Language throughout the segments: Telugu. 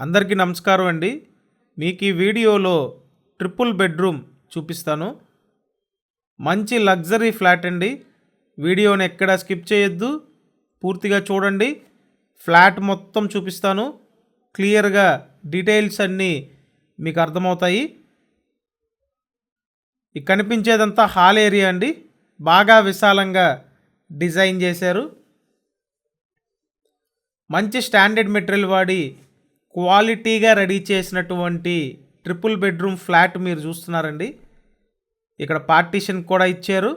అందరికీ నమస్కారం అండి. మీకు ఈ వీడియోలో ట్రిపుల్ బెడ్రూమ్ చూపిస్తాను. మంచి లగ్జరీ ఫ్లాట్ అండి. వీడియోని ఎక్కడ స్కిప్ చేయొద్దు, పూర్తిగా చూడండి. ఫ్లాట్ మొత్తం చూపిస్తాను. క్లియర్గా డీటెయిల్స్ అన్నీ మీకు అర్థమవుతాయి. ఈ కనిపించేదంతా హాల్ ఏరియా అండి. బాగా విశాలంగా డిజైన్ చేశారు. మంచి స్టాండర్డ్ మెటీరియల్ వాడి క్వాలిటీగా రెడీ చేసినటువంటి ట్రిపుల్ బెడ్రూమ్ ఫ్లాట్ మీరు చూస్తున్నారండి. ఇక్కడ పార్టీషన్ కూడా ఇచ్చారు.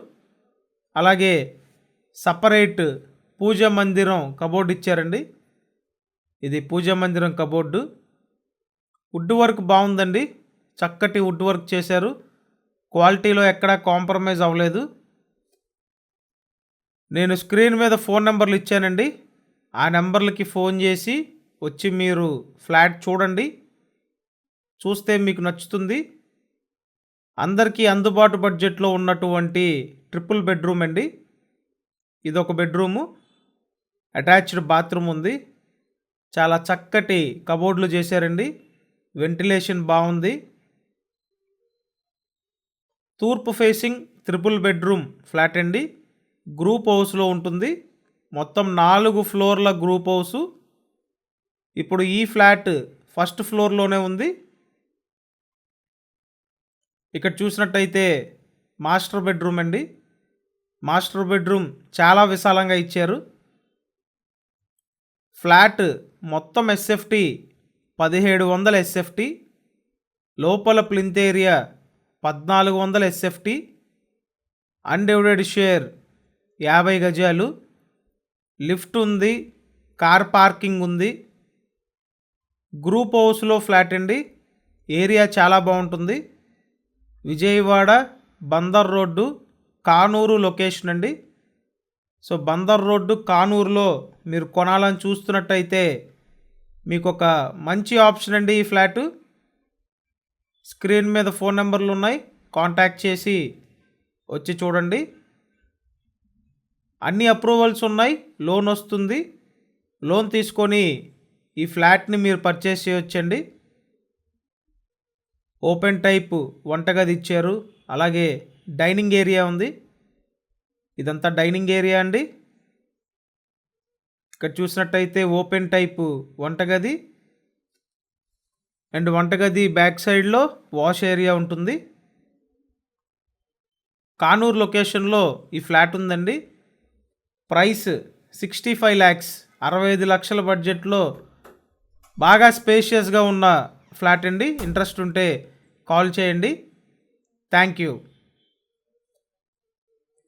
అలాగే సపరేట్ పూజా మందిరం కబోర్డ్ ఇచ్చారండి. ఇది పూజా మందిరం కబోర్డు. వుడ్ వర్క్ బాగుందండి. చక్కటి వుడ్ వర్క్ చేశారు. క్వాలిటీలో ఎక్కడా కాంప్రమైజ్ అవ్వలేదు. నేను స్క్రీన్ మీద ఫోన్ నెంబర్లు ఇచ్చానండి. ఆ నెంబర్లకి ఫోన్ చేసి వచ్చి మీరు ఫ్లాట్ చూడండి. చూస్తే మీకు నచ్చుతుంది. అందరికీ అందుబాటు బడ్జెట్లో ఉన్నటువంటి ట్రిపుల్ బెడ్రూమ్ అండి. ఇదొక బెడ్రూము, అటాచ్డ్ బాత్రూమ్ ఉంది. చాలా చక్కటి కబోర్డ్లు చేశారండి. వెంటిలేషన్ బాగుంది. తూర్పు ఫేసింగ్ ట్రిపుల్ బెడ్రూమ్ ఫ్లాట్ అండి. గ్రూప్ హౌస్లో ఉంటుంది. మొత్తం 4 ఫ్లోర్ల గ్రూప్ హౌసు. ఇప్పుడు ఈ ఫ్లాట్ ఫస్ట్ ఫ్లోర్లోనే ఉంది. ఇక్కడ చూసినట్టయితే మాస్టర్ బెడ్రూమ్ అండి. మాస్టర్ బెడ్రూమ్ చాలా విశాలంగా ఇచ్చారు. ఫ్లాట్ మొత్తం ఎస్ఎఫ్టీ 1700 ఎస్ఎఫ్టీ. లోపల plinth area 1400 SFT. Undivided share 50 గజాలు. లిఫ్ట్ ఉంది. కార్ పార్కింగ్ ఉంది. గ్రూప్ హౌస్లో ఫ్లాట్ అండి. ఏరియా చాలా బాగుంటుంది. విజయవాడ బందర్ రోడ్డు కానూరు లొకేషన్ అండి. సో బందర్ రోడ్డు కానూరులో మీరు కొనాలని చూస్తున్నట్టయితే మీకు ఒక మంచి ఆప్షన్ అండి ఈ ఫ్లాటు. స్క్రీన్ మీద ఫోన్ నెంబర్లు ఉన్నాయి. కాంటాక్ట్ చేసి వచ్చి చూడండి. అన్ని అప్రూవల్స్ ఉన్నాయి. లోన్ వస్తుంది. లోన్ తీసుకొని ఈ ఫ్లాట్ని మీరు పర్చేస్ చేయొచ్చండి. ఓపెన్ టైప్ వంటగది ఇచ్చారు. అలాగే డైనింగ్ ఏరియా ఉంది. ఇదంతా డైనింగ్ ఏరియా అండి. ఇక్కడ చూసినట్టయితే ఓపెన్ టైప్ వంటగది అండ్ వంటగది బ్యాక్ సైడ్లో వాష్ ఏరియా ఉంటుంది. కానూరు లొకేషన్లో ఈ ఫ్లాట్ ఉందండి. ప్రైస్ 65 lakhs, 65 లక్షల బడ్జెట్లో బాగా స్పేషియస్గా ఉన్న ఫ్లాట్ అండి. ఇంట్రెస్ట్ ఉంటే కాల్ చేయండి. Thank you.